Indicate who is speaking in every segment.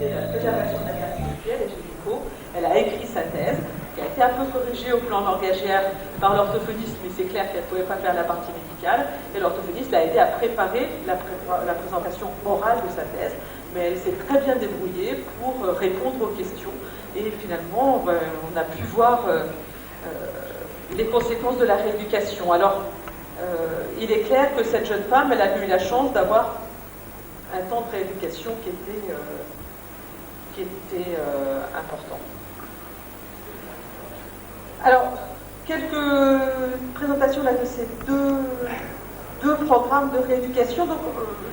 Speaker 1: s'appelait Préservation de la carte visuelle et Génico. Elle a écrit sa thèse, qui a été un peu corrigée au plan langagière par l'orthophoniste, mais c'est clair qu'elle ne pouvait pas faire la partie médicale, et l'orthophoniste l'a aidé à préparer la présentation orale de sa thèse, mais elle s'est très bien débrouillée pour répondre aux questions, et finalement, on a pu voir les conséquences de la rééducation. Alors, il est clair que cette jeune femme, elle a eu la chance d'avoir un temps de rééducation qui était important. Alors, quelques présentations là de ces deux programmes de rééducation. Donc,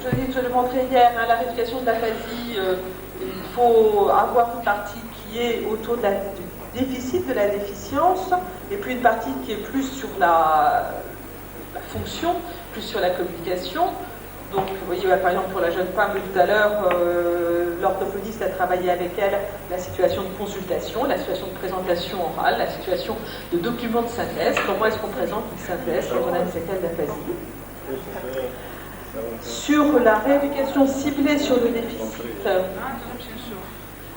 Speaker 1: je le montrais hier, hein, la rééducation de l'aphasie, il faut avoir une partie qui est autour du déficit, de la déficience, et puis une partie qui est plus sur la fonction, plus sur la communication. Donc, vous voyez, par exemple, pour la jeune femme de tout à l'heure, l'orthophoniste a travaillé avec elle la situation de consultation, la situation de présentation orale, la situation de document de synthèse. Comment est-ce qu'on présente une synthèse quand on a une séquelle d'aphasie? Sur la rééducation ciblée sur le déficit.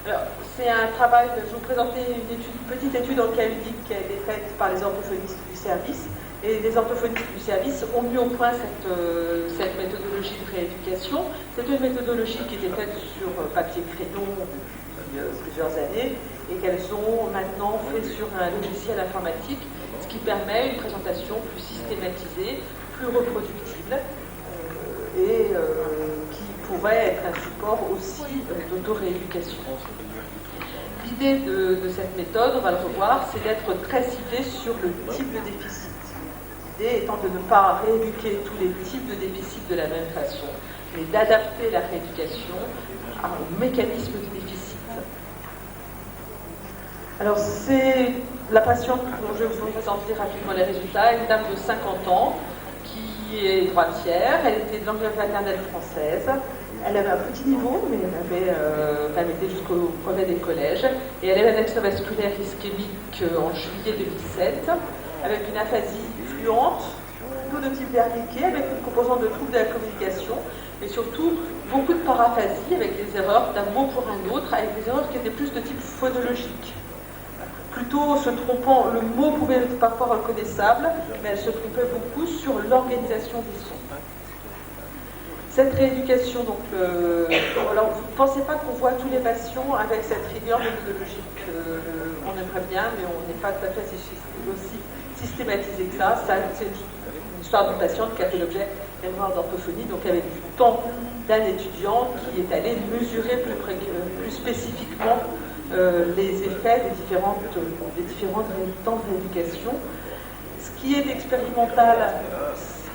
Speaker 1: Alors, c'est un travail, je vais vous présenter une petite étude en cas unique qui a été faite par les orthophonistes du service. Et les orthophonistes du service ont mis au point cette méthodologie de rééducation. C'est une méthodologie qui était faite sur papier crayon depuis plusieurs années et qu'elles ont maintenant fait sur un logiciel informatique, ce qui permet une présentation plus systématisée, plus reproductible et qui pourrait être un support aussi d'auto-rééducation. L'idée de cette méthode, on va le revoir, c'est d'être très ciblé sur le type de déficit. L'idée étant de ne pas rééduquer tous les types de déficits de la même façon, mais d'adapter la rééducation au mécanisme du déficit. Alors, c'est la patiente dont je vais vous présenter rapidement les résultats, une dame de 50 ans qui est droitière, elle était de langue maternelle française, elle avait un petit niveau, mais elle était jusqu'au brevet des collèges, et elle avait un accident vasculaire ischémique en juillet 2007, avec une aphasie fluente, plutôt de type verniqué, avec une composante de troubles de la communication, et surtout beaucoup de paraphasie, avec des erreurs d'un mot pour un autre, avec des erreurs qui étaient plus de type phonologique. Plutôt se trompant, le mot pouvait être parfois reconnaissable, mais elle se trompait beaucoup sur l'organisation des sons. Cette rééducation, donc, alors vous ne pensez pas qu'on voit tous les patients avec cette rigueur méthodologique. On aimerait bien, mais on n'est pas tout à fait aussi systématisé que ça. C'est une histoire d'une patiente qui a fait l'objet d'un mémoire d'orthophonie, donc avec du temps d'un étudiant qui est allé mesurer plus spécifiquement les effets des différents temps de rééducation. Ce qui est expérimental,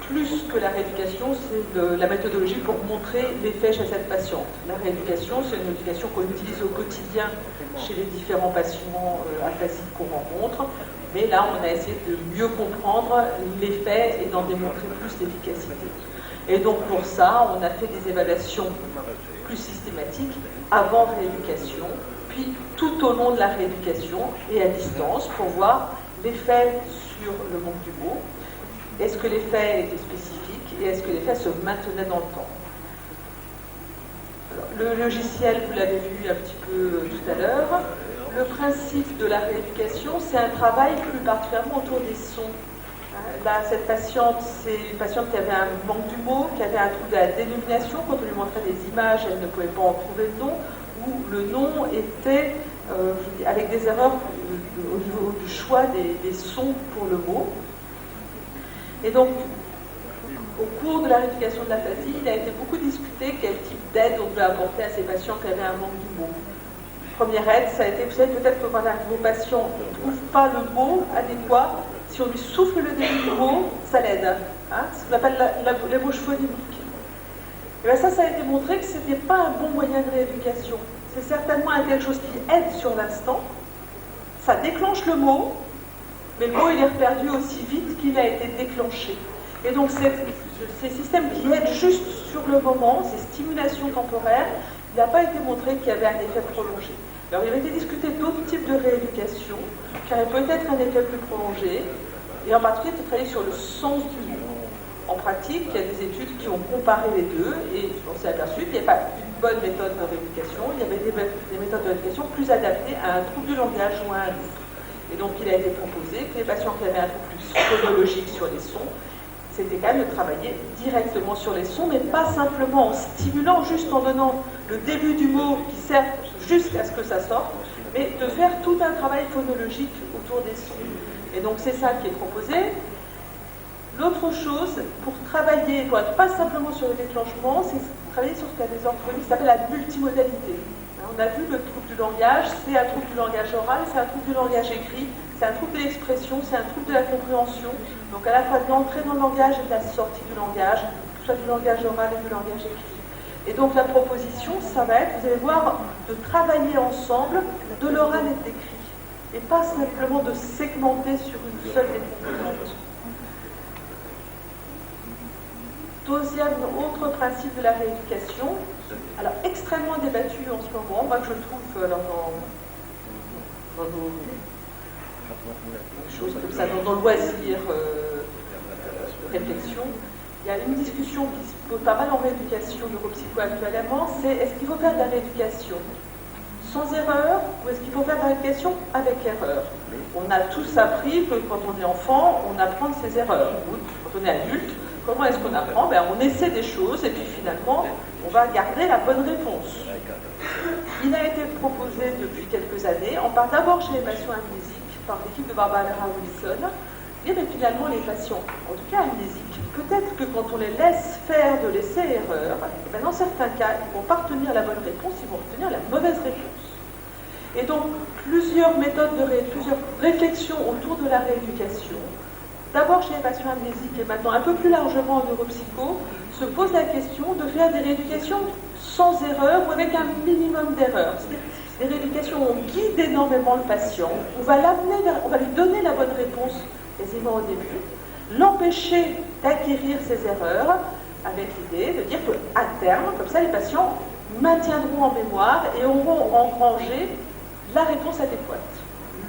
Speaker 1: plus que la rééducation, c'est la méthodologie pour montrer l'effet chez cette patiente. La rééducation, c'est une éducation qu'on utilise au quotidien chez les différents patients aphasiques qu'on rencontre, mais là, on a essayé de mieux comprendre l'effet et d'en démontrer plus l'efficacité. Et donc, pour ça, on a fait des évaluations plus systématiques avant rééducation, puis tout au long de la rééducation et à distance pour voir l'effet sur le manque du mot. Est-ce que l'effet était spécifique et est-ce que l'effet se maintenait dans le temps? Alors, le logiciel, vous l'avez vu un petit peu tout à l'heure. Le principe de la rééducation, c'est un travail plus particulièrement autour des sons. Là, cette patiente, c'est une patiente qui avait un manque du mot, qui avait un trouble de la dénomination. Quand on lui montrait des images, elle ne pouvait pas en trouver le nom, ou le nom était avec des erreurs au niveau du choix des sons pour le mot. Et donc, au cours de la rééducation de l'aphasie, il a été beaucoup discuté quel type d'aide on peut apporter à ces patients qui avaient un manque du mot. Première aide, ça a été, vous savez, peut-être que quand vos patients ne trouvent pas le mot adéquat, si on lui souffle le début du mot, ça l'aide. Hein, ce qu'on appelle la bouche phonimique. Et bien ça a été montré que ce n'était pas un bon moyen de rééducation. C'est certainement quelque chose qui aide sur l'instant. Ça déclenche le mot, mais le mot il est perdu aussi vite qu'il a été déclenché. Et donc ces systèmes qui aident juste sur le moment, ces stimulations temporaires, il n'a pas été montré qu'il y avait un effet prolongé. Alors il avait été discuté d'autres types de rééducation, qui avaient peut-être un effet plus prolongé, et en particulier de travailler sur le sens du mot. En pratique, il y a des études qui ont comparé les deux, et on s'est aperçu qu'il n'y a pas une bonne méthode de rééducation, il y avait des méthodes de rééducation plus adaptées à un trouble du langage ou à un autre. Et donc il a été proposé que les patients qui avaient un trouble phonologique sur les sons, c'était quand même de travailler directement sur les sons, mais pas simplement en stimulant, juste en donnant le début du mot qui sert jusqu'à ce que ça sorte, mais de faire tout un travail phonologique autour des sons. Et donc c'est ça qui est proposé. L'autre chose, pour travailler, pour être pas simplement sur le déclenchement, c'est travailler sur ce qu'a des orthophonistes qui s'appelle la multimodalité. On a vu le trouble du langage, c'est un trouble du langage oral, c'est un trouble du langage écrit, c'est un trouble de l'expression, c'est un trouble de la compréhension. Donc à la fois de l'entrée dans le langage et de la sortie du langage, que ce soit du langage oral et du langage écrit. Et donc la proposition, ça va être, vous allez voir, de travailler ensemble de l'oral et de l'écrit, et pas simplement de segmenter sur une seule des composantes. Deuxième, autre principe de la rééducation, alors extrêmement débattu en ce moment, moi que je trouve dans nos choses comme ça, dans le loisir de réflexion, il y a une discussion qui se pose pas mal en rééducation neuropsycho actuellement, c'est est-ce qu'il faut faire de la rééducation sans erreur ou est-ce qu'il faut faire de la rééducation avec erreur? On a tous appris que quand on est enfant, on apprend de ses erreurs. Quand on est adulte, comment est-ce qu'on apprend? On essaie des choses et puis finalement, on va garder la bonne réponse. Il a été proposé depuis quelques années, on part d'abord chez les patients amnésiques, par l'équipe de Barbara Wilson, et bien finalement les patients, en tout cas amnésiques, peut-être que quand on les laisse faire de l'essai-erreur, dans certains cas, ils ne vont pas retenir la bonne réponse, ils vont retenir la mauvaise réponse. Et donc, plusieurs méthodes plusieurs réflexions autour de la rééducation, d'abord chez les patients amnésiques et maintenant un peu plus largement en neuropsycho, se pose la question de faire des rééducations sans erreur ou avec un minimum d'erreur. Les rééducations, on guide énormément le patient, on va lui donner la bonne réponse quasiment au début, l'empêcher d'acquérir ses erreurs avec l'idée de dire qu'à terme, comme ça les patients maintiendront en mémoire et auront engrangé la réponse adéquate,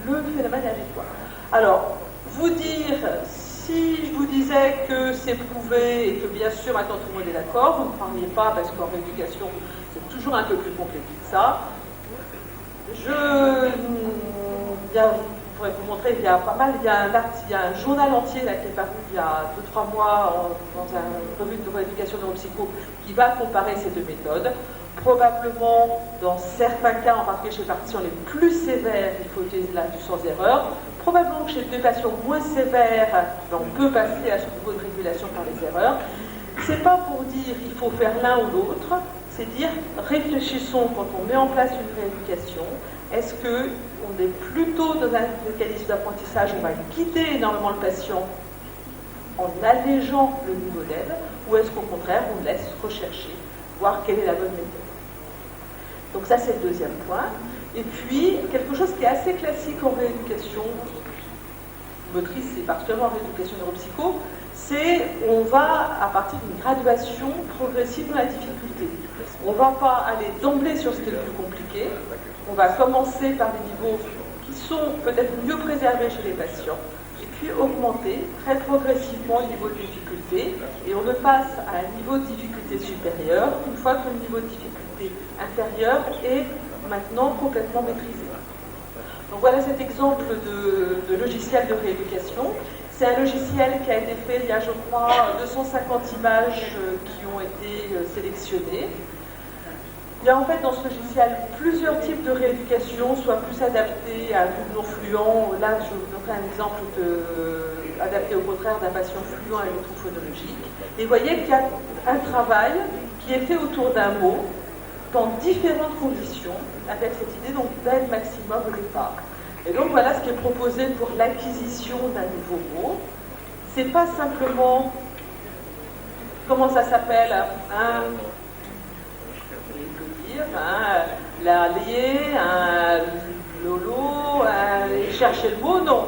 Speaker 1: le phénomène adéquat. Alors, vous dire, si je vous disais que c'est prouvé et que bien sûr maintenant tout le monde est d'accord, vous ne parliez pas parce qu'en rééducation c'est toujours un peu plus compliqué que ça. Je pourrais vous montrer, il y a pas mal, il y a un journal entier là, qui est paru il y a 2-3 mois dans une revue de rééducation neuropsycho qui va comparer ces deux méthodes. Probablement, dans certains cas, en particulier chez les patients les plus sévères, il faut utiliser la du sans erreur. Probablement que chez des patients moins sévères, on peut passer à ce niveau de régulation par les erreurs. C'est pas pour dire il faut faire l'un ou l'autre, c'est dire réfléchissons quand on met en place une rééducation. Est-ce qu'on est plutôt dans un mécanisme d'apprentissage, on va guider énormément le patient en allégeant le niveau d'aide, ou est-ce qu'au contraire on laisse rechercher, voir quelle est la bonne méthode. Donc ça c'est le deuxième point. Et puis, quelque chose qui est assez classique en rééducation motrice et particulièrement en rééducation neuropsycho, c'est on va, à partir d'une graduation progressive dans la difficulté. On ne va pas aller d'emblée sur ce qui est le plus compliqué, on va commencer par des niveaux qui sont peut-être mieux préservés chez les patients, et puis augmenter très progressivement le niveau de difficulté, et on le passe à un niveau de difficulté supérieur, une fois que le niveau de difficulté inférieur est maintenant complètement maîtrisé. Donc voilà cet exemple de logiciel de rééducation. C'est un logiciel qui a été fait il y a, je crois, 250 images qui ont été sélectionnées. Il y a en fait dans ce logiciel plusieurs types de rééducation, soit plus adaptés à un trouble non fluent. Là, je vous donnerai un exemple adapté au contraire d'un patient fluent avec un trouble phonologique. Et vous voyez qu'il y a un travail qui est fait autour d'un mot, dans différentes conditions, avec cette idée donc d'aide maximum au départ. Et donc voilà ce qui est proposé pour l'acquisition d'un nouveau mot. C'est pas simplement, comment ça s'appelle, un la liée, un lolo, chercher le mot, non.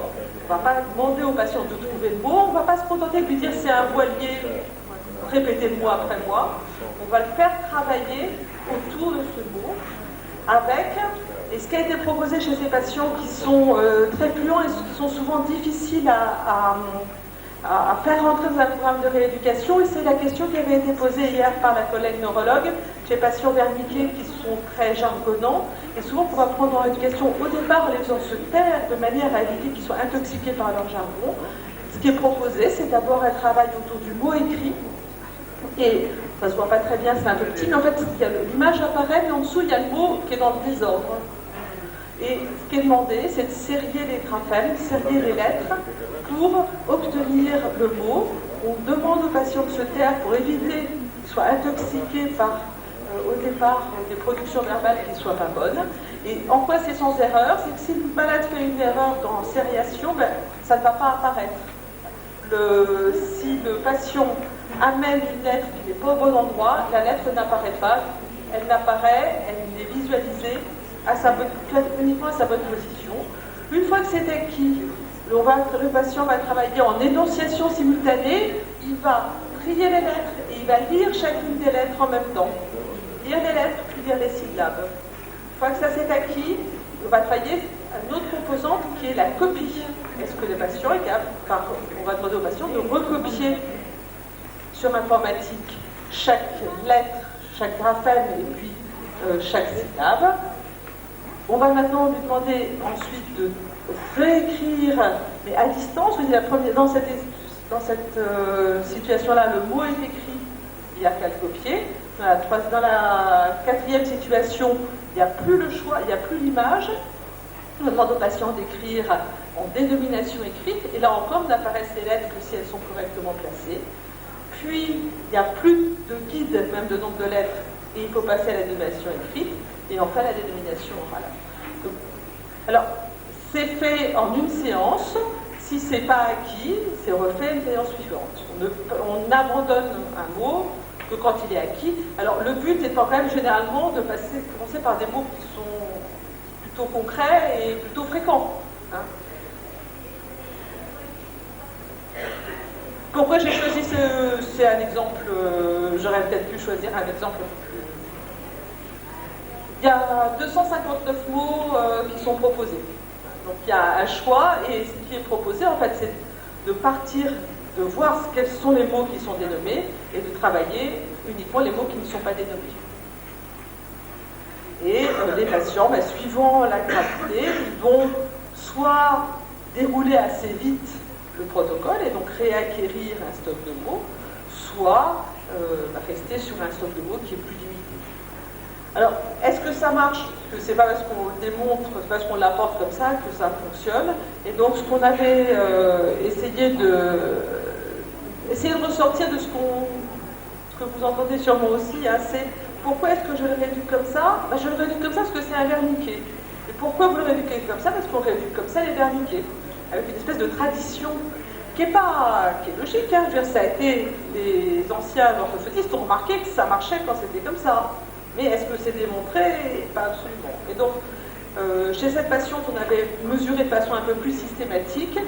Speaker 1: On ne va pas demander au patient de trouver le mot, on ne va pas se contenter de lui dire c'est un voilier, répétez le mot après moi. On va le faire travailler autour de ce mot avec, et ce qui a été proposé chez ces patients qui sont très fluents et qui sont souvent difficiles à faire rentrer dans un programme de rééducation, et c'est la question qui avait été posée hier par la collègue neurologue, chez les patients verniqués qui sont très jargonnants, et souvent pour apprendre en éducation, au départ, en les faisant se taire de manière à éviter qu'ils soient intoxiqués par leur jargon. Ce qui est proposé, c'est d'abord un travail autour du mot écrit, et ça se voit pas très bien, c'est un peu petit, mais en fait, l'image apparaît, mais en dessous, il y a le mot qui est dans le désordre. Et ce qui est demandé, c'est de serrer les graphèmes, serrer les lettres, pour obtenir le mot. On demande aux patients de se taire pour éviter qu'ils soient intoxiqués par, au départ, des productions verbales qui ne soient pas bonnes. Et en quoi c'est sans erreur? C'est que si le malade fait une erreur dans sériation, ben, ça ne va pas apparaître. Si le patient amène une lettre qui n'est pas au bon endroit, la lettre n'apparaît pas. Elle n'apparaît, elle est visualisée uniquement à sa bonne position. Une fois que c'est acquis, le patient va travailler en énonciation simultanée, il va trier les lettres et il va lire chacune des lettres en même temps. Lire les lettres, puis lire les syllabes. Une fois que ça s'est acquis, on va travailler une autre composante qui est la copie. Est-ce que le patient est capable, on va demander au patient de recopier sur l'informatique chaque lettre, chaque graphème et puis chaque syllabe. On va maintenant lui demander ensuite de réécrire, mais à distance. Dans cette situation-là, le mot est écrit, il n'y a qu'à le copier. Dans la quatrième situation, il n'y a plus le choix, il n'y a plus l'image. On demande au patient d'écrire en dénomination écrite, et là encore n'apparaissent les lettres que si elles sont correctement placées. Puis, il n'y a plus de guide, même de nombre de lettres, et il faut passer à la dénomination écrite, et enfin la dénomination orale. Donc, alors, c'est fait en une séance. Si ce n'est pas acquis, c'est refait une séance suivante. On abandonne un mot que quand il est acquis. Alors, le but étant quand même généralement de commencer par des mots qui sont plutôt concrets et plutôt fréquents. Hein. Pourquoi j'ai choisi c'est un exemple, j'aurais peut-être pu choisir un exemple plus. Il y a 259 mots qui sont proposés. Donc il y a un choix, et ce qui est proposé en fait, c'est de partir, de voir quels sont les mots qui sont dénommés et de travailler uniquement les mots qui ne sont pas dénommés. Et les patients, suivant la gravité, ils vont soit dérouler assez vite le protocole et donc réacquérir un stock de mots, soit rester sur un stock de mots qui est plus limité. Alors, est-ce que ça marche? Parce que c'est pas parce qu'on le démontre, c'est pas parce qu'on l'apporte comme ça que ça fonctionne. Et donc, ce qu'on avait essayé de ressortir de ce que vous entendez sûrement aussi, hein, c'est pourquoi est-ce que je le réduis comme ça? Je le réduis comme ça parce que c'est un verniquet. Et pourquoi vous le réduisez comme ça? Parce qu'on réduit comme ça les verniquets, avec une espèce de tradition qui est logique. Hein. Je veux dire, ça a été, les anciens orthophonistes ont remarqué que ça marchait quand c'était comme ça. Mais est-ce que c'est démontré? Pas absolument. Et donc, chez cette patiente, on avait mesuré de façon un peu plus systématique.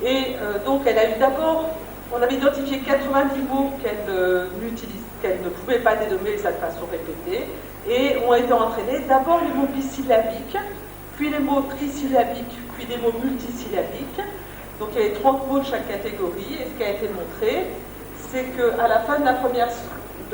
Speaker 1: Et donc, elle a eu d'abord, on avait identifié 90 mots qu'elle ne pouvait pas dénommer de cette façon répétée. Et ont été entraînés d'abord les mots bisyllabiques, puis les mots trisyllabiques, puis les mots multisyllabiques. Donc, il y avait 30 mots de chaque catégorie. Et ce qui a été montré, c'est qu'à la fin de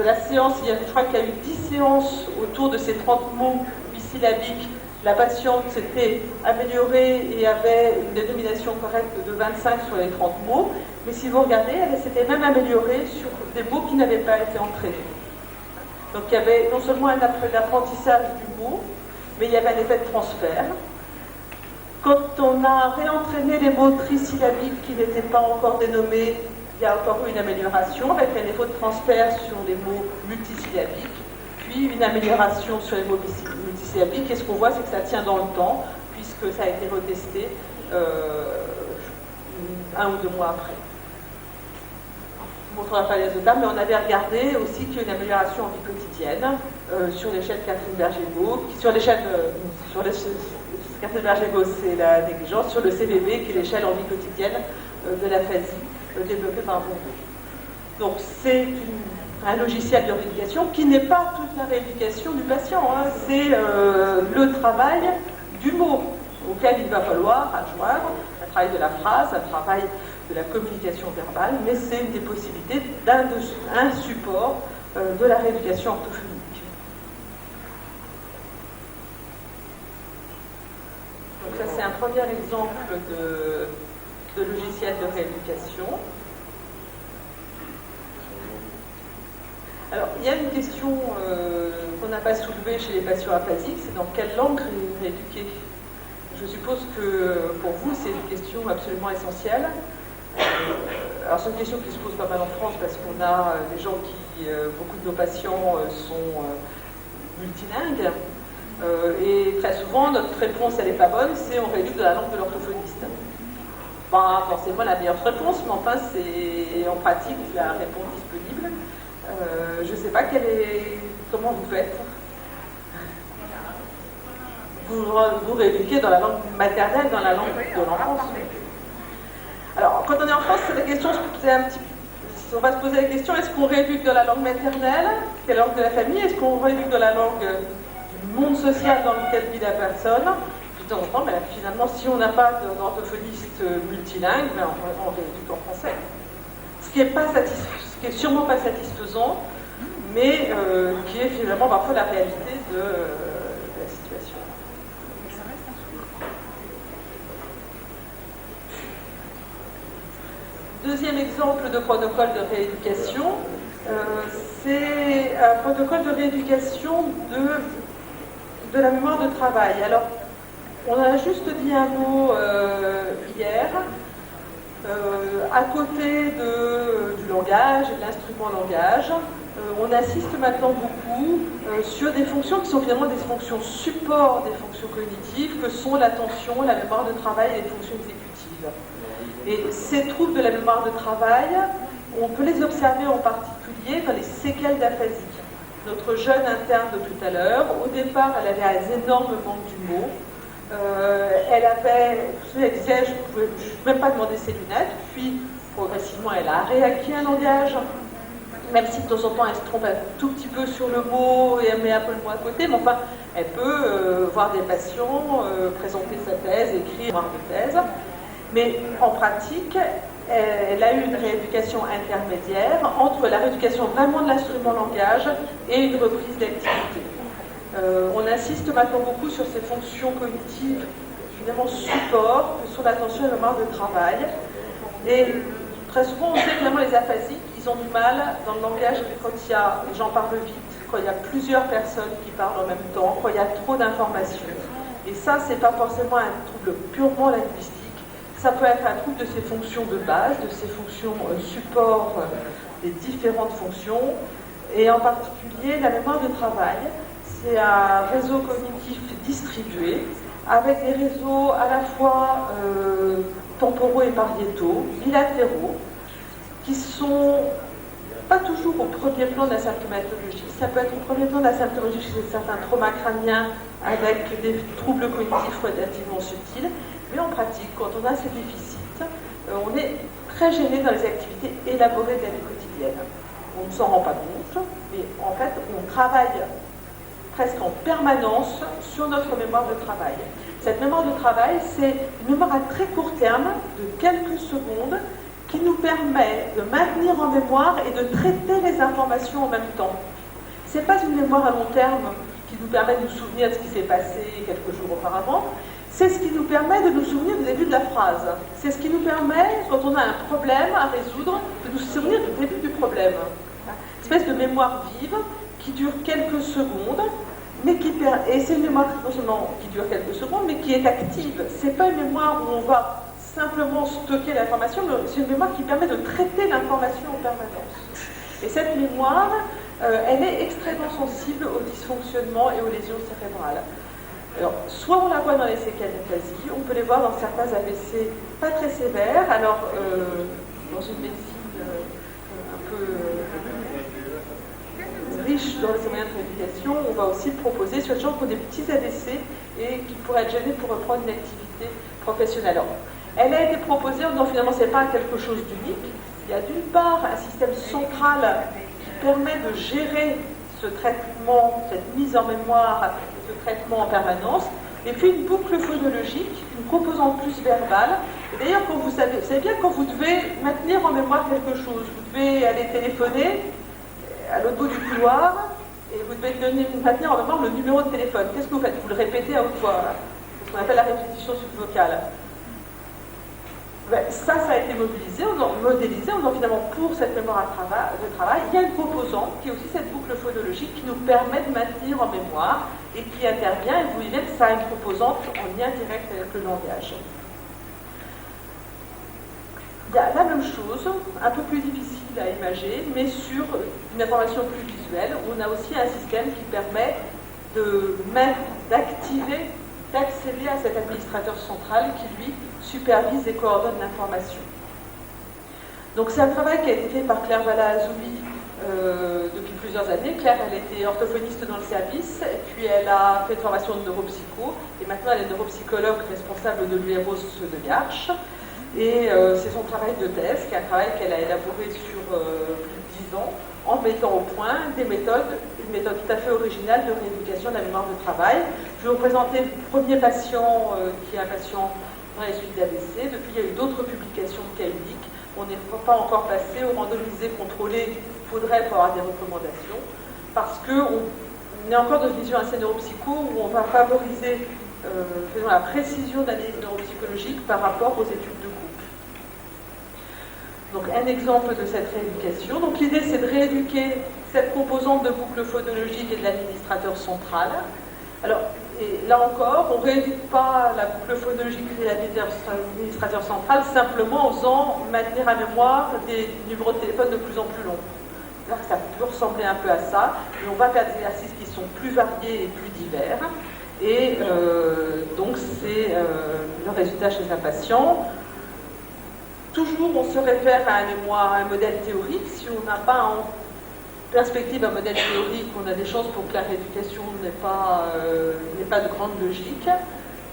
Speaker 1: la séance, je crois qu'il y a eu 10 séances autour de ces 30 mots bisyllabiques. La patiente s'était améliorée et avait une dénomination correcte de 25 sur les 30 mots. Mais si vous regardez, elle s'était même améliorée sur des mots qui n'avaient pas été entraînés. Donc il y avait non seulement un apprentissage du mot, mais il y avait un effet de transfert. Quand on a réentraîné les mots trisyllabiques qui n'étaient pas encore dénommés, il y a encore eu une amélioration avec un effet de transfert sur les mots multisyllabiques, puis une amélioration sur les mots multisyllabiques. Et ce qu'on voit, c'est que ça tient dans le temps, puisque ça a été retesté 1 ou 2 mois après. Je ne vous montrerai pas les résultats, mais on avait regardé aussi qu'il y a une amélioration en vie quotidienne sur l'échelle Catherine Berger-Beau, Catherine Berger-Beau, c'est la négligence, sur le CVB, qui est l'échelle en vie quotidienne de l'aphasie développée par Bourbeau. Donc c'est un logiciel de rééducation qui n'est pas toute la rééducation du patient, hein. C'est le travail du mot auquel il va falloir adjoindre un travail de la phrase, un travail de la communication verbale, mais c'est une des possibilités d'un support de la rééducation orthophonique. c'est un premier exemple de logiciel de rééducation. Alors, il y a une question qu'on n'a pas soulevée chez les patients aphasiques, c'est dans quelle langue rééduquer. Je suppose que pour vous, c'est une question absolument essentielle. Alors, c'est une question qui se pose pas mal en France parce qu'on a des gens qui, beaucoup de nos patients sont multilingues. Et très souvent, notre réponse, elle n'est pas bonne, c'est on rééduque de la langue de l'orthophoniste. Pas forcément la meilleure réponse, mais enfin, c'est en pratique la réponse disponible. Je ne sais pas comment vous faites. Vous rééduquez dans la langue maternelle, dans la langue de l'enfance. Alors, quand on est en France, c'est la question, on va se poser la question, est-ce qu'on rééduque dans la langue maternelle, qui est la langue de la famille, est-ce qu'on rééduque dans la langue du monde social dans lequel vit la personne? De temps en temps, finalement, si on n'a pas d'orthophoniste multilingue, on rééduque en français. Ce qui est sûrement pas satisfaisant, mais qui est finalement parfois la réalité de la situation. Deuxième exemple de protocole de rééducation, c'est un protocole de rééducation de la mémoire de travail. Alors, on a juste dit un mot hier. À côté du langage et de l'instrument langage, on assiste maintenant beaucoup sur des fonctions qui sont finalement des fonctions support des fonctions cognitives, que sont l'attention, la mémoire de travail et les fonctions exécutives. Et ces troubles de la mémoire de travail, on peut les observer en particulier dans les séquelles d'aphasie. Notre jeune interne de tout à l'heure, au départ, elle avait un énorme manque du mot. Elle disait, je ne pouvais même pas demander ses lunettes, puis progressivement elle a réacquis un langage, même si de temps en temps elle se trompe un tout petit peu sur le mot et elle met un peu le mot à côté, mais enfin elle peut voir des patients, présenter sa thèse, écrire une mémoire de thèse, mais en pratique elle a eu une rééducation intermédiaire entre la rééducation vraiment de l'instrument langage et une reprise d'activité. On insiste maintenant beaucoup sur ces fonctions cognitives, finalement support, que sont l'attention et la mémoire de travail. Et très souvent, on sait que vraiment les aphasiques, ils ont du mal dans le langage quand les gens parlent vite, quand il y a plusieurs personnes qui parlent en même temps, quand il y a trop d'informations. Et ça, c'est pas forcément un trouble purement linguistique. Ça peut être un trouble de ces fonctions de base, de ces fonctions support des différentes fonctions, et en particulier la mémoire de travail. C'est un réseau cognitif distribué, avec des réseaux à la fois temporaux et pariétaux, bilatéraux, qui sont pas toujours au premier plan de la symptomatologie. Ça peut être au premier plan de la symptomatologie chez certains traumas crâniens avec des troubles cognitifs relativement subtils, mais en pratique, quand on a ces déficits, on est très gêné dans les activités élaborées de la vie quotidienne. On ne s'en rend pas compte, mais en fait, on travaille presque en permanence sur notre mémoire de travail. Cette mémoire de travail, c'est une mémoire à très court terme, de quelques secondes, qui nous permet de maintenir en mémoire et de traiter les informations en même temps. Ce n'est pas une mémoire à long terme qui nous permet de nous souvenir de ce qui s'est passé quelques jours auparavant, c'est ce qui nous permet de nous souvenir du début de la phrase. C'est ce qui nous permet, quand on a un problème à résoudre, de nous souvenir du début du problème. Une espèce de mémoire vive qui dure quelques secondes, et c'est une mémoire non seulement qui dure quelques secondes, mais qui est active. Ce n'est pas une mémoire où on va simplement stocker l'information, mais c'est une mémoire qui permet de traiter l'information en permanence. Et cette mémoire, elle est extrêmement sensible au dysfonctionnement et aux lésions cérébrales. Alors, soit on la voit dans les séquelles d'aphasie, on peut les voir dans certains AVC pas très sévères. Alors, dans une médecine un peu riche dans les moyens de rééducation, on va aussi proposer sur les gens qui ont des petits AVC et qui pourraient être gênés pour reprendre une activité professionnelle. Alors, elle a été proposée en disant finalement ce n'est pas quelque chose d'unique. Il y a d'une part un système central qui permet de gérer ce traitement, cette mise en mémoire, ce traitement en permanence, et puis une boucle phonologique, une composante plus verbale. Et d'ailleurs, quand vous savez bien quand vous devez maintenir en mémoire quelque chose, vous devez aller téléphoner à l'autre bout du couloir, et vous devez maintenir en mémoire le numéro de téléphone. Qu'est-ce que vous faites? Vous le répétez à haute voix. qu'on appelle la répétition subvocale. Ça a été modélisé en disant finalement pour cette mémoire de travail, il y a une composante qui est aussi cette boucle phonologique qui nous permet de maintenir en mémoire et qui intervient, et vous voyez que ça a une composante en lien direct avec le langage. Il y a la même chose, un peu plus difficile à imager, mais sur une information plus visuelle, où on a aussi un système qui permet d'accéder à cet administrateur central qui, lui, supervise et coordonne l'information. Donc c'est un travail qui a été fait par Claire Valla-Azouli depuis plusieurs années. Claire, elle était orthophoniste dans le service, et puis elle a fait une formation de neuropsycho, et maintenant elle est neuropsychologue responsable de l'UROS de Garches. Et c'est son travail de thèse, qui est un travail qu'elle a élaboré sur plus de 10 ans, en mettant au point une méthode tout à fait originale de rééducation de la mémoire de travail. Je vais vous présenter le premier patient, qui est un patient dans les suites d'AVC. Depuis, il y a eu d'autres publications de cas uniques. On n'est pas encore passé au randomisé contrôlé, il faudrait pour avoir des recommandations, parce qu'on est encore dans une vision assez neuropsycho où on va favoriser la précision d'analyse neuropsychologique par rapport aux études de groupe. Donc un exemple de cette rééducation. Donc l'idée c'est de rééduquer cette composante de boucle phonologique et de l'administrateur central. Alors, et là encore, on ne rééduque pas la boucle phonologique et l'administrateur central simplement en faisant maintenir à mémoire des numéros de téléphone de plus en plus longs. C'est-à-dire que ça peut ressembler un peu à ça, et on va faire des exercices qui sont plus variés et plus divers. Et donc c'est le résultat chez un patient. Toujours on se réfère à un modèle théorique. Si on n'a pas en perspective un modèle théorique, on a des chances pour que la rééducation n'ait pas de grande logique.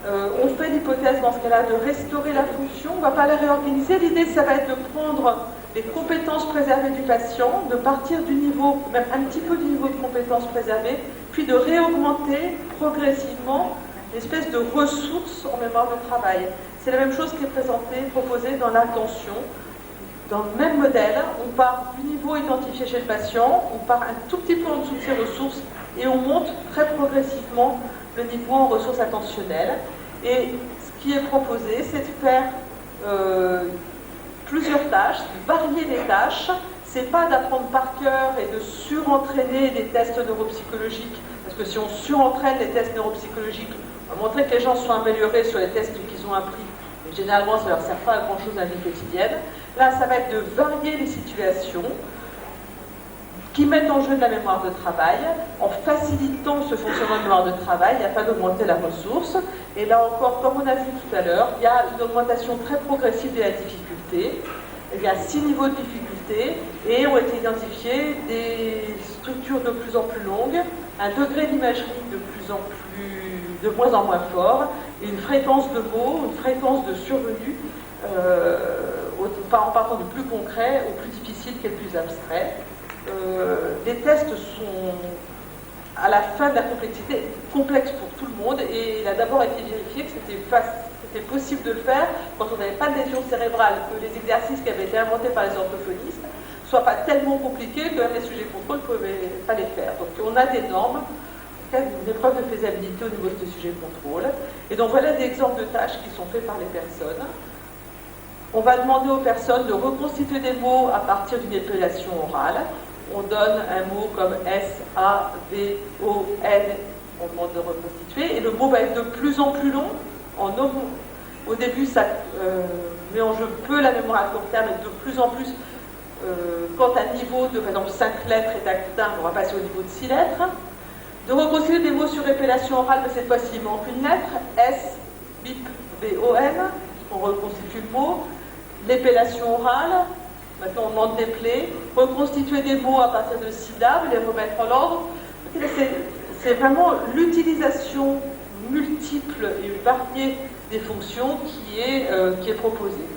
Speaker 1: On fait l'hypothèse dans ce cas-là de restaurer la fonction, on ne va pas la réorganiser. L'idée ça va être de prendre les compétences préservées du patient, de partir du niveau, même un petit peu du niveau de compétences préservées, puis de réaugmenter progressivement l'espèce de ressources en mémoire de travail. C'est la même chose qui est proposée dans l'attention. Dans le même modèle, on part du niveau identifié chez le patient, on part un tout petit peu en dessous de ses ressources et on monte très progressivement le niveau en ressources attentionnelles. Et ce qui est proposé, c'est de faire plusieurs tâches, de varier les tâches. C'est pas d'apprendre par cœur et de surentraîner des tests neuropsychologiques, parce que si on surentraîne les tests neuropsychologiques, on va montrer que les gens sont améliorés sur les tests qu'ils ont appris, mais généralement ça ne leur sert pas à grand chose dans la vie quotidienne. Là, ça va être de varier les situations qui mettent en jeu de la mémoire de travail, en facilitant ce fonctionnement de mémoire de travail afin d'augmenter la ressource. Et là encore, comme on a vu tout à l'heure, il y a une augmentation très progressive de la difficulté. Il y a 6 niveaux de difficulté et ont été identifiés des structures de plus en plus longues, un degré d'imagerie de moins en moins fort, et une fréquence de mots, une fréquence de survenue, en partant du plus concret au plus difficile qui est le plus abstrait. Les tests sont à la fin de la complexité complexes pour tout le monde, et il a d'abord été vérifié que c'était possible de le faire quand on n'avait pas de lésion cérébrale, que les exercices qui avaient été inventés par les orthophonistes ne soient pas tellement compliqués que les sujets contrôle ne pouvaient pas les faire. Donc on a des normes, des preuves de faisabilité au niveau de ce sujet contrôle. Et donc voilà des exemples de tâches qui sont faites par les personnes. On va demander aux personnes de reconstituer des mots à partir d'une épellation orale. On donne un mot comme S-A-V-O-N, on demande de reconstituer, et le mot va être de plus en plus long. Au début, ça met en jeu peu la mémoire à court terme, et de plus en plus, quand un niveau de, par exemple, 5 lettres est atteint, on va passer au niveau de 6 lettres. De reconstituer des mots sur épellation orale, mais cette fois-ci, il manque une lettre, S, BIP, B-O-N, on reconstitue le mot. L'épellation orale, maintenant on demande d'épeler, reconstituer des mots à partir de syllabes, les remettre en ordre. C'est vraiment l'utilisation multiple et variée des fonctions qui est proposée.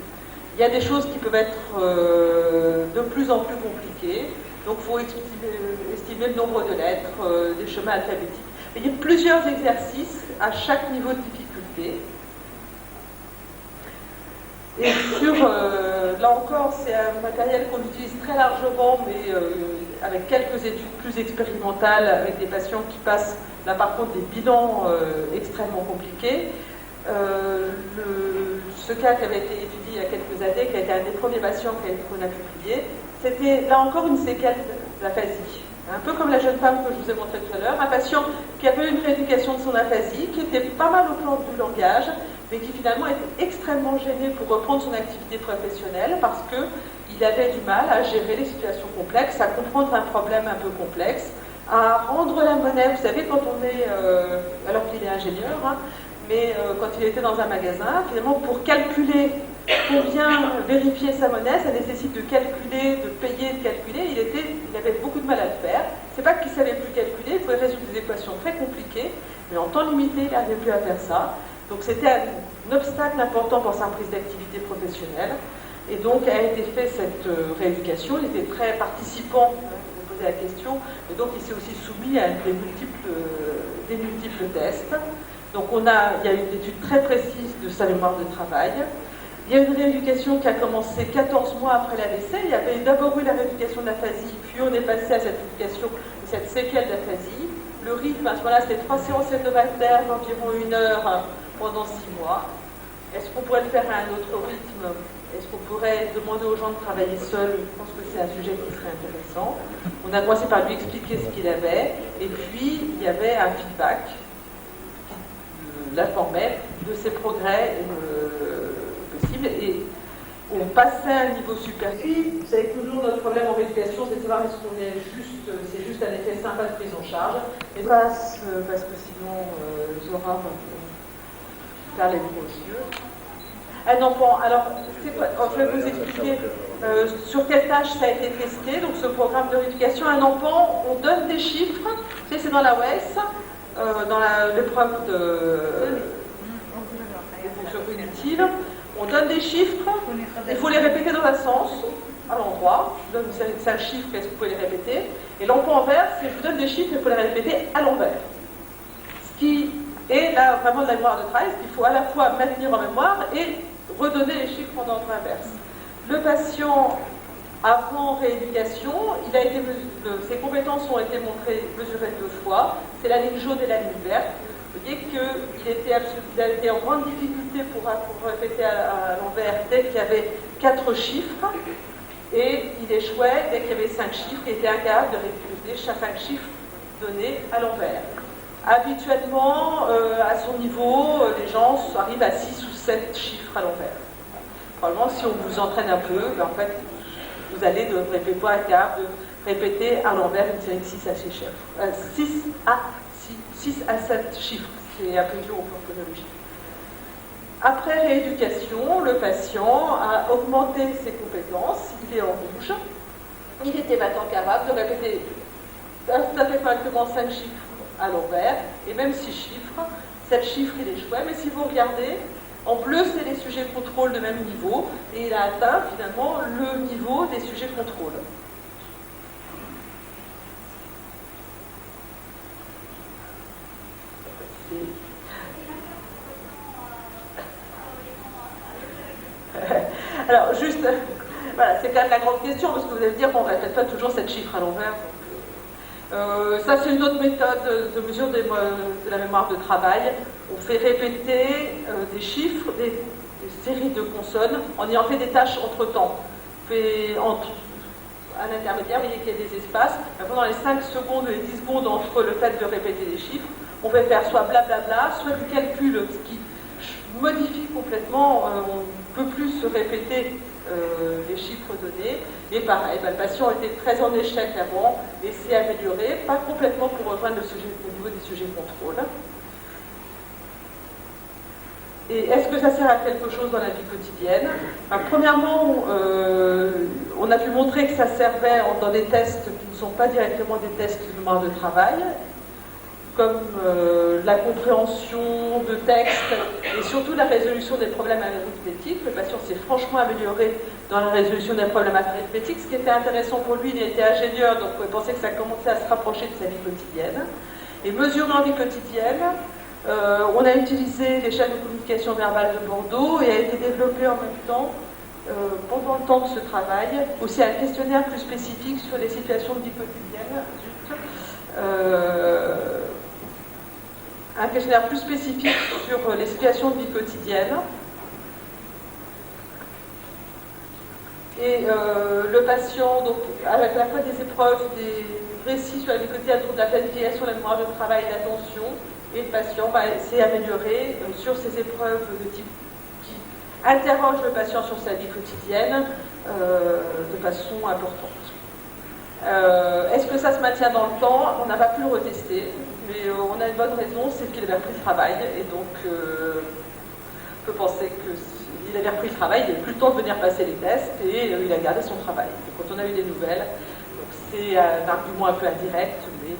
Speaker 1: Il y a des choses qui peuvent être de plus en plus compliquées, donc il faut estimer le nombre de lettres, des chemins alphabétiques. Mais il y a plusieurs exercices à chaque niveau de difficulté. Et là encore, c'est un matériel qu'on utilise très largement, mais avec quelques études plus expérimentales, avec des patients qui passent, là par contre, des bilans extrêmement compliqués. Ce cas qui avait été étudié il y a quelques années, qui a été un des premiers patients qu'on a publié, c'était là encore une séquelle d'aphasie. Un peu comme la jeune femme que je vous ai montrée tout à l'heure, un patient qui avait une rééducation de son aphasie, qui était pas mal au plan du langage, mais qui finalement était extrêmement gêné pour reprendre son activité professionnelle parce qu'il avait du mal à gérer les situations complexes, à comprendre un problème un peu complexe, à rendre la monnaie. Vous savez, quand on est, alors qu'il est ingénieur, hein, mais quand il était dans un magasin, finalement, pour calculer combien vérifier sa monnaie, ça nécessite de calculer, de payer, de calculer. Il avait beaucoup de mal à le faire. C'est pas qu'il savait plus calculer, il pouvait résoudre des équations très compliquées, mais en temps limité, il n'arrivait plus à faire ça. Donc c'était un obstacle important pour sa prise d'activité professionnelle. Et donc a été fait cette rééducation. Il était très participant, vous posez la question, et donc il s'est aussi soumis à des multiples tests. Donc il y a une étude très précise de sa mémoire de travail. Il y a une rééducation qui a commencé 14 mois après l'AVC. Il y avait d'abord eu la rééducation de l'aphasie, puis on est passé à cette rééducation de cette séquelle d'aphasie. Le rythme, à ce moment-là, c'était 3 séances hebdomadaires d'environ 1 heure pendant 6 mois. Est-ce qu'on pourrait le faire à un autre rythme? Est-ce qu'on pourrait demander aux gens de travailler seuls? Je pense que c'est un sujet qui serait intéressant. On a commencé par lui expliquer ce qu'il avait, et puis il y avait un feedback qui l'informait de ses progrès possibles, et on passait à un niveau supérieur. Puis, vous savez, toujours notre problème en rééducation, c'est de savoir est-ce qu'on est c'est juste un effet sympa de prise en charge, et parce que sinon Zora va faire les gros yeux. Un enfant, alors je vais vous expliquer sur quelle tâche ça a été testé. Donc ce programme de rééducation, un enfant, on donne des chiffres, c'est dans la WES, dans l'épreuve de fonction cognitive, on donne des chiffres, il faut les répéter dans un sens, à l'endroit, je vous donne 5 chiffres, est-ce que vous pouvez les répéter? Et l'enfant envers, c'est je vous donne des chiffres, il faut les répéter à l'envers. Ce qui est là vraiment de la mémoire de travail, il faut à la fois maintenir en mémoire et redonner les chiffres en ordre inverse. Le patient, avant rééducation, ses compétences ont été mesurées 2 fois. C'est la ligne jaune et la ligne verte. Vous voyez qu'il a été en grande difficulté pour répéter à l'envers dès qu'il y avait 4 chiffres. Et il échouait dès qu'il y avait 5 chiffres. Il était incapable de répéter chaque 5 chiffres donnés à l'envers. Habituellement, à son niveau, les gens arrivent à 6 ou 7 chiffres à l'envers. Probablement, si on vous entraîne un peu, en fait, vous allez ne pas être capable de répéter à l'envers une série de 6 à 6 chiffres. 6 à 7 chiffres, c'est un peu dur au plan phonologique. Après rééducation, le patient a augmenté ses compétences, il est en rouge. Il était maintenant capable de répéter tout à fait correctement 5 chiffres à l'envers, et même 6 chiffres. 7 chiffres, il échouait, mais si vous regardez, en bleu, c'est les sujets contrôle de même niveau, et il a atteint finalement le niveau des sujets contrôle. Alors, juste, voilà, c'est quand même la grande question, parce que vous allez me dire qu'on ne répète pas toujours 7 chiffres à l'envers. Ça, c'est une autre méthode de mesure de la mémoire de travail. On fait répéter des chiffres, des séries de consonnes, en ayant fait des tâches entre-temps. À l'intermédiaire, vous voyez qu'il y a des espaces. Pendant les 5 secondes et les 10 secondes entre le fait de répéter des chiffres, on peut faire soit blablabla, soit du calcul, ce qui modifie complètement. On ne peut plus se répéter les chiffres donnés. Et pareil, le patient était très en échec avant et s'est amélioré, pas complètement pour rejoindre le niveau des sujets contrôle. Et est-ce que ça sert à quelque chose dans la vie quotidienne? Premièrement, on a pu montrer que ça servait dans des tests qui ne sont pas directement des tests de mémoire de travail, comme la compréhension de textes et surtout la résolution des problèmes arithmétiques. Le patient s'est franchement amélioré dans la résolution des problèmes arithmétiques. Ce qui était intéressant pour lui, il était ingénieur, donc on pouvait penser que ça commençait à se rapprocher de sa vie quotidienne. Et mesurer en vie quotidienne, on a utilisé l'échelle de communication verbale de Bordeaux et a été développé en même temps, pendant le temps de ce travail, aussi un questionnaire plus spécifique sur les situations de vie quotidienne. un questionnaire plus spécifique sur les situations de vie quotidienne. Et le patient, donc, avec la fois des épreuves, des récits sur la vie quotidienne, de la planification, la mémoire de travail, l'attention, et le patient va essayer d'améliorer sur ces épreuves de type qui interrogent le patient sur sa vie quotidienne de façon importante. Est-ce que ça se maintient dans le temps? On n'a pas pu le retester, mais on a une bonne raison, c'est qu'il avait repris le travail, et donc on peut penser qu'il avait repris le travail, il n'avait plus le temps de venir passer les tests, et il a gardé son travail. Et quand on a eu des nouvelles, c'est un argument un peu indirect, mais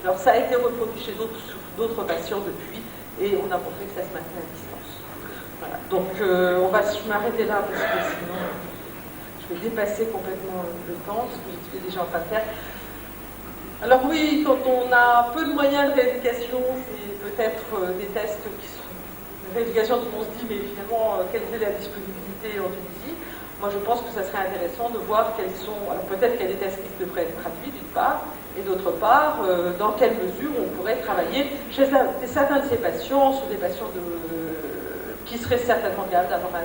Speaker 1: alors ça a été reproduit chez d'autres patients depuis, et on a montré que ça se maintenait à distance. Voilà. Donc je vais m'arrêter là, parce que sinon je vais dépasser complètement le temps, ce que j'étais déjà en train de faire. Alors oui, quand on a peu de moyens de rééducation, c'est peut-être des tests qui sont une rééducation dont on se dit, mais finalement, quelle est la disponibilité en Tunisie? Moi, je pense que ça serait intéressant de voir quels sont... Alors peut-être qu'il y a des tests qui devraient être traduits, d'une part, et d'autre part, dans quelle mesure on pourrait travailler chez certains de ces patients, sur des patients qui seraient certainement capables d'avoir un